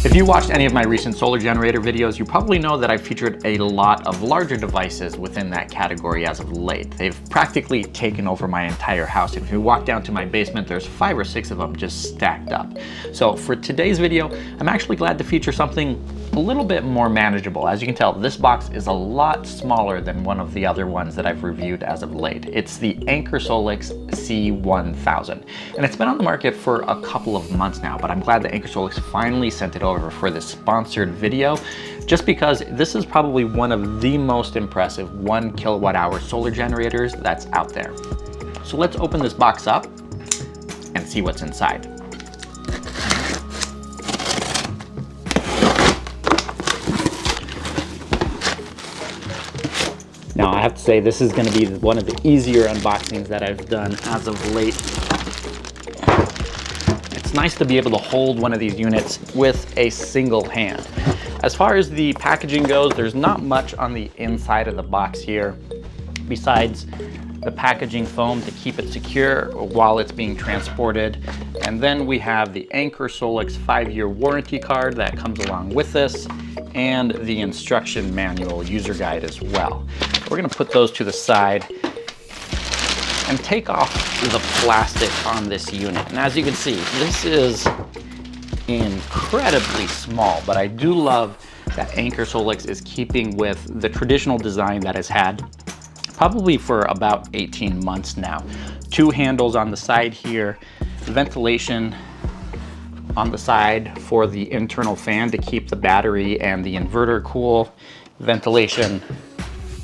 If you watched any of my recent solar generator videos, you probably know that I've featured a lot of larger devices within that category as of late. They've practically taken over my entire house. If you walk down to my basement, there's 5 or 6 of them just stacked up. So for today's video, I'm actually glad to feature something a little bit more manageable. As you can tell, this box is a lot smaller than one of the other ones that I've reviewed as of late. It's the Anker SOLIX C1000. And it's been on the market for a couple of months now, but I'm glad that Anker SOLIX finally sent it over for this sponsored video, just because this is probably one of the most impressive 1 kilowatt-hour solar generators that's out there. So let's open this box up and see what's inside. Now I have to say, this is going to be one of the easier unboxings that I've done as of late. It's nice to be able to hold one of these units with a single hand. As far as the packaging goes, there's not much on the inside of the box here, besides the packaging foam to keep it secure while it's being transported. And then we have the Anker SOLIX 5-year warranty card that comes along with this, and the instruction manual user guide as well. We're gonna put those to the side and take off the plastic on this unit. And as you can see, this is incredibly small, but I do love that Anker SOLIX is keeping with the traditional design that it's had probably for about 18 months now. 2 handles on the side here, ventilation on the side for the internal fan to keep the battery and the inverter cool, ventilation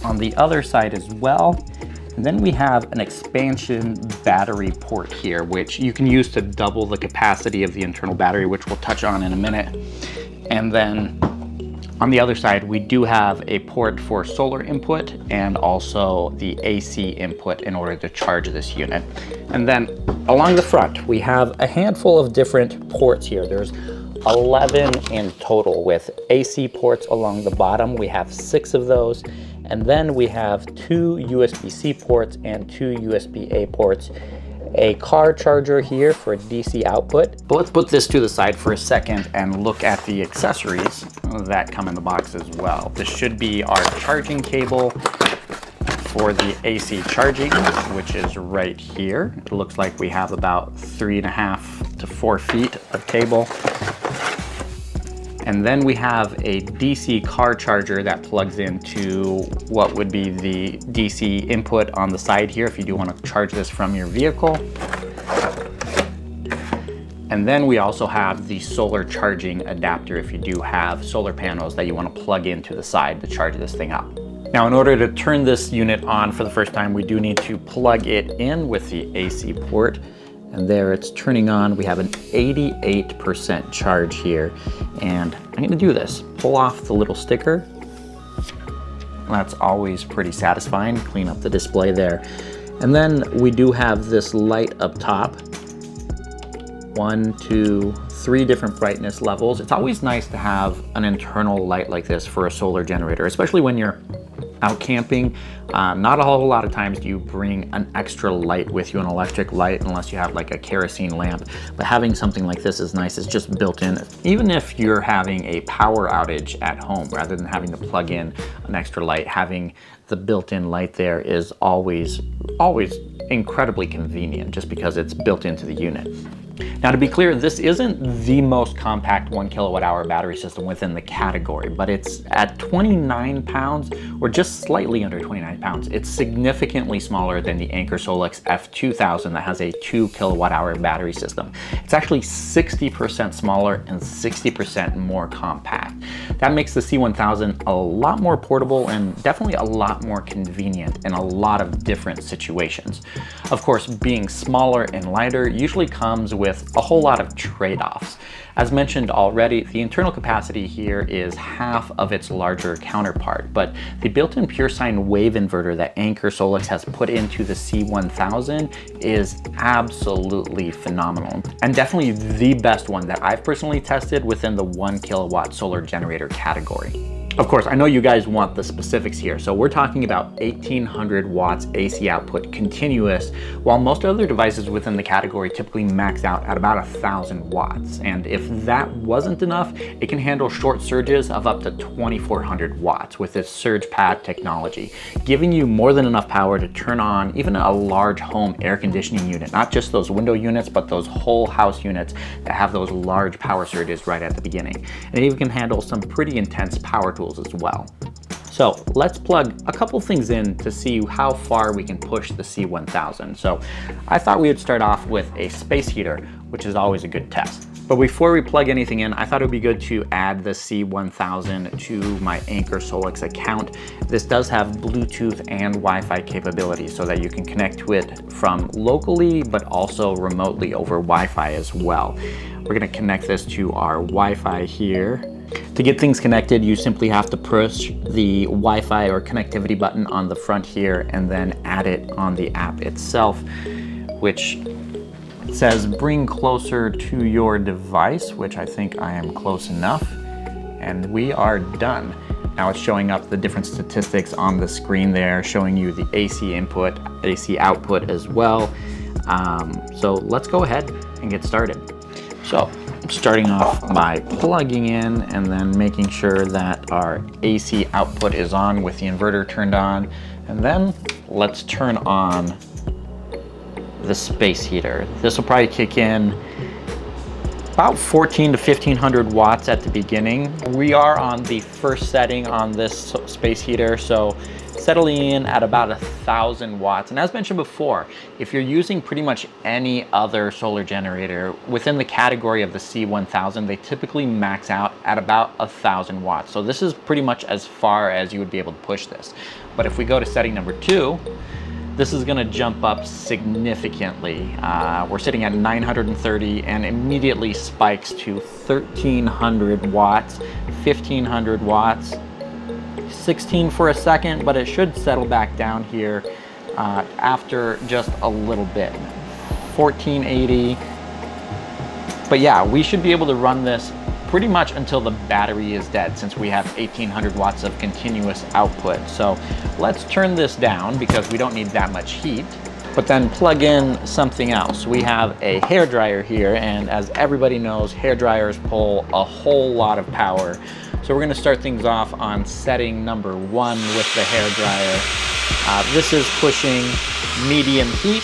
on the other side as well. And then we have an expansion battery port here, which you can use to double the capacity of the internal battery, which we'll touch on in a minute. And then on the other side, we do have a port for solar input and also the AC input in order to charge this unit. And then along the front, we have a handful of different ports here. There's 11 in total, with AC ports along the bottom. We have 6 of those. And then we have 2 USB-C ports and 2 USB-A ports. A car charger here for DC output. But let's put this to the side for a second and look at the accessories that come in the box as well. This should be our charging cable for the AC charging, which is right here. It looks like we have about 3.5 to 4 feet of cable. And then we have a DC car charger that plugs into what would be the DC input on the side here if you do want to charge this from your vehicle. And then we also have the solar charging adapter if you do have solar panels that you want to plug into the side to charge this thing up. Now, in order to turn this unit on for the first time, we do need to plug it in with the AC port. And there it's turning on. We have an 88% charge here. And I'm gonna do this. Pull off the little sticker. That's always pretty satisfying. Clean up the display there. And then we do have this light up top. 1, 2, 3 different brightness levels. It's always nice to have an internal light like this for a solar generator, especially when you're out camping. Not a whole lot of times do you bring an extra light with you, an electric light, unless you have like a kerosene lamp. But having something like this is nice. It's just built in. Even if you're having a power outage at home, rather than having to plug in an extra light, having the built-in light there is always incredibly convenient, just because it's built into the unit. Now, to be clear, this isn't the most compact 1 kilowatt-hour battery system within the category, but it's at 29 pounds, or just slightly under 29 pounds. It's significantly smaller than the Anker SOLIX F2000 that has a 2 kilowatt-hour battery system. It's actually 60% smaller and 60% more compact. That makes the C1000 a lot more portable and definitely a lot more convenient in a lot of different situations. Of course, being smaller and lighter usually comes with a whole lot of trade-offs. As mentioned already, the internal capacity here is half of its larger counterpart, but the built-in pure sine wave inverter that Anker SOLIX has put into the C1000 is absolutely phenomenal, and definitely the best one that I've personally tested within the 1 kilowatt solar generator category. Of course, I know you guys want the specifics here. So we're talking about 1800 watts AC output continuous, while most other devices within the category typically max out at about 1000 watts. And if that wasn't enough, it can handle short surges of up to 2400 watts with its surge pad technology, giving you more than enough power to turn on even a large home air conditioning unit, not just those window units, but those whole house units that have those large power surges right at the beginning. And it even can handle some pretty intense power tools as well. So let's plug a couple things in to see how far we can push the C1000. So I thought we would start off with a space heater, which is always a good test. But before we plug anything in, I thought it would be good to add the C1000 to my Anker SOLIX account. This does have Bluetooth and Wi-Fi capabilities so that you can connect to it from locally, but also remotely over Wi-Fi as well. We're gonna connect this to our Wi-Fi here. To get things connected, you simply have to push the Wi-Fi or connectivity button on the front here and then add it on the app itself, which says bring closer to your device, which I think I am close enough, and we are done. Now it's showing up the different statistics on the screen there, showing you the AC input, AC output as well. So let's go ahead and get started. So starting off by plugging in and then making sure that our AC output is on with the inverter turned on. And then let's turn on the space heater. This will probably kick in about 14 to 1500 watts at the beginning. We are on the first setting on this space heater, so settling in at about 1000 watts. And as mentioned before, if you're using pretty much any other solar generator within the category of the C1000, they typically max out at about 1000 watts. So this is pretty much as far as you would be able to push this. But if we go to setting number 2, this is gonna jump up significantly. We're sitting at 930 and immediately spikes to 1300 watts, 1500 watts, 16 for a second, but it should settle back down here after just a little bit. 1480. But yeah, we should be able to run this pretty much until the battery is dead, since we have 1800 watts of continuous output. So let's turn this down because we don't need that much heat, but then plug in something else. We have a hair dryer here, and as everybody knows, hair dryers pull a whole lot of power. So we're gonna start things off on setting number 1 with the hair dryer. This is pushing medium heat,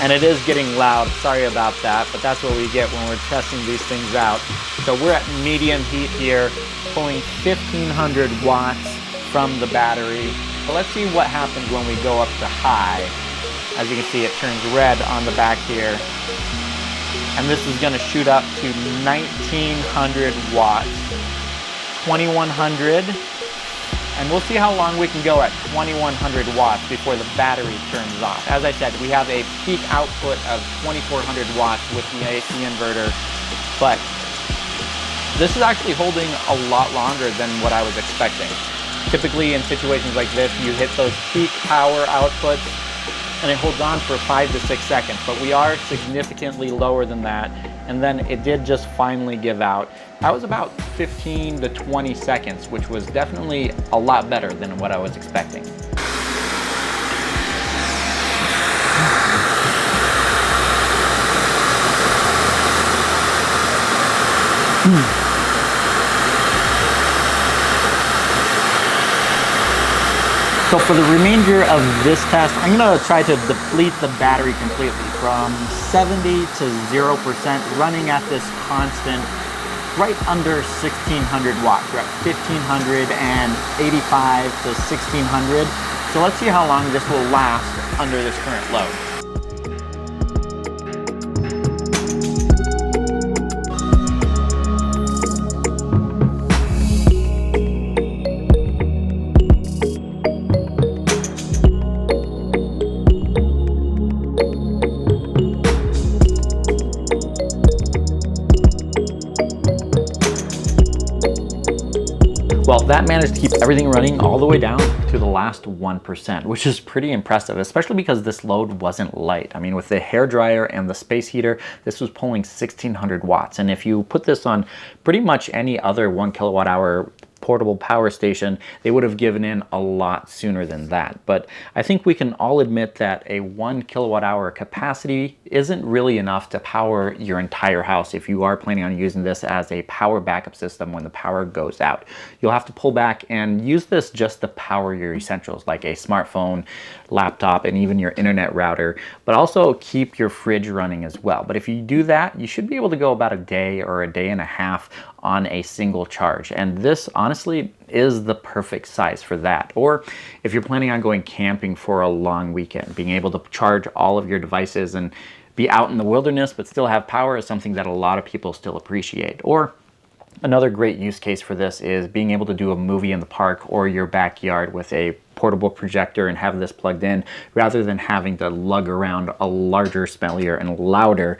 and it is getting loud. Sorry about that, but that's what we get when we're testing these things out. So we're at medium heat here, pulling 1500 watts from the battery. So let's see what happens when we go up to high. As you can see, it turns red on the back here. And this is gonna shoot up to 1900 watts, 2100, and we'll see how long we can go at 2100 watts before the battery turns off. As I said, we have a peak output of 2400 watts with the AC inverter, but this is actually holding a lot longer than what I was expecting. Typically in situations like this, you hit those peak power outputs and it holds on for 5 to 6 seconds, but we are significantly lower than that, and then it did just finally give out. That was about 15 to 20 seconds, which was definitely a lot better than what I was expecting. So for the remainder of this test, I'm gonna try to deplete the battery completely from 70 to 0%, running at this constant right under 1600 watts. We're at 1585 to 1600. So let's see how long this will last under this current load. Well, that managed to keep everything running all the way down to the last 1%, which is pretty impressive, especially because this load wasn't light. I mean, with the hair dryer and the space heater, this was pulling 1600 watts. And if you put this on pretty much any other 1 kilowatt hour portable power station, they would have given in a lot sooner than that. But I think we can all admit that a 1 kilowatt hour capacity isn't really enough to power your entire house if you are planning on using this as a power backup system when the power goes out. You'll have to pull back and use this just to power your essentials like a smartphone, laptop, and even your internet router, but also keep your fridge running as well. But if you do that, you should be able to go about a day or a day and a half on a single charge. And this honestly is the perfect size for that. Or if you're planning on going camping for a long weekend, being able to charge all of your devices and be out in the wilderness but still have power is something that a lot of people still appreciate. Or another great use case for this is being able to do a movie in the park or your backyard with a portable projector and have this plugged in rather than having to lug around a larger, smellier, and louder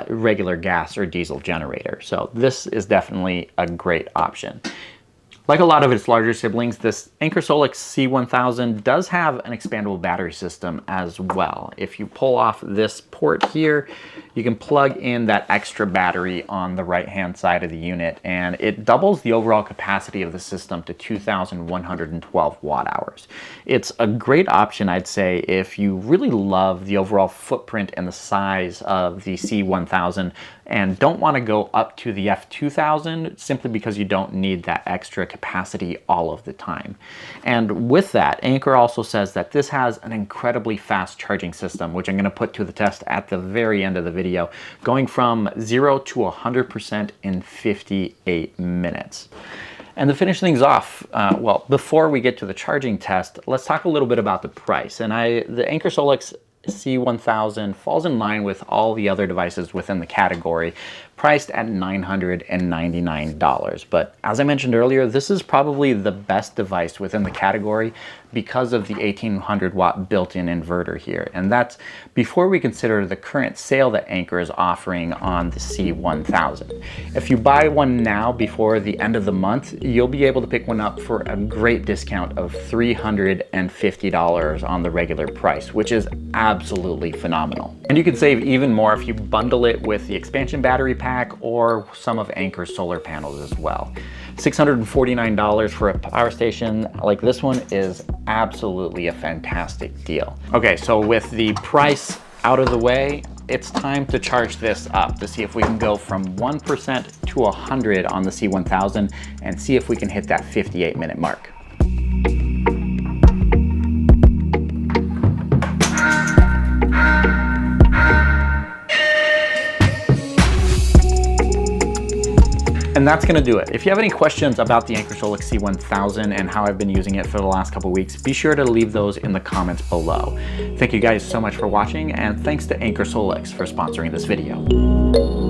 regular gas or diesel generator. So this is definitely a great option. Like a lot of its larger siblings, this Anker SOLIX C1000 does have an expandable battery system as well. If you pull off this port here, you can plug in that extra battery on the right-hand side of the unit, and it doubles the overall capacity of the system to 2,112 watt hours. It's a great option, I'd say, if you really love the overall footprint and the size of the C1000 and don't want to go up to the F2000 simply because you don't need that extra capacity all of the time. And with that, Anker also says that this has an incredibly fast charging system, which I'm going to put to the test at the very end of the video, going from 0 to 100% in 58 minutes. And to finish things off, well, before we get to the charging test, let's talk a little bit about the price. And the Anker SOLIX C1000 falls in line with all the other devices within the category, priced at $999. But as I mentioned earlier, this is probably the best device within the category because of the 1800 watt built-in inverter here. And that's before we consider the current sale that Anker is offering on the C1000. If you buy one now before the end of the month, you'll be able to pick one up for a great discount of $350 on the regular price, which is absolutely phenomenal. And you can save even more if you bundle it with the expansion battery pack or some of Anker's solar panels as well. $649 for a power station like this one is absolutely a fantastic deal. Okay, so with the price out of the way, it's time to charge this up to see if we can go from 1% to 100 on the C1000 and see if we can hit that 58-minute mark. And that's gonna do it. If you have any questions about the Anker SOLIX C1000 and how I've been using it for the last couple weeks, be sure to leave those in the comments below. Thank you guys so much for watching, and thanks to Anker SOLIX for sponsoring this video.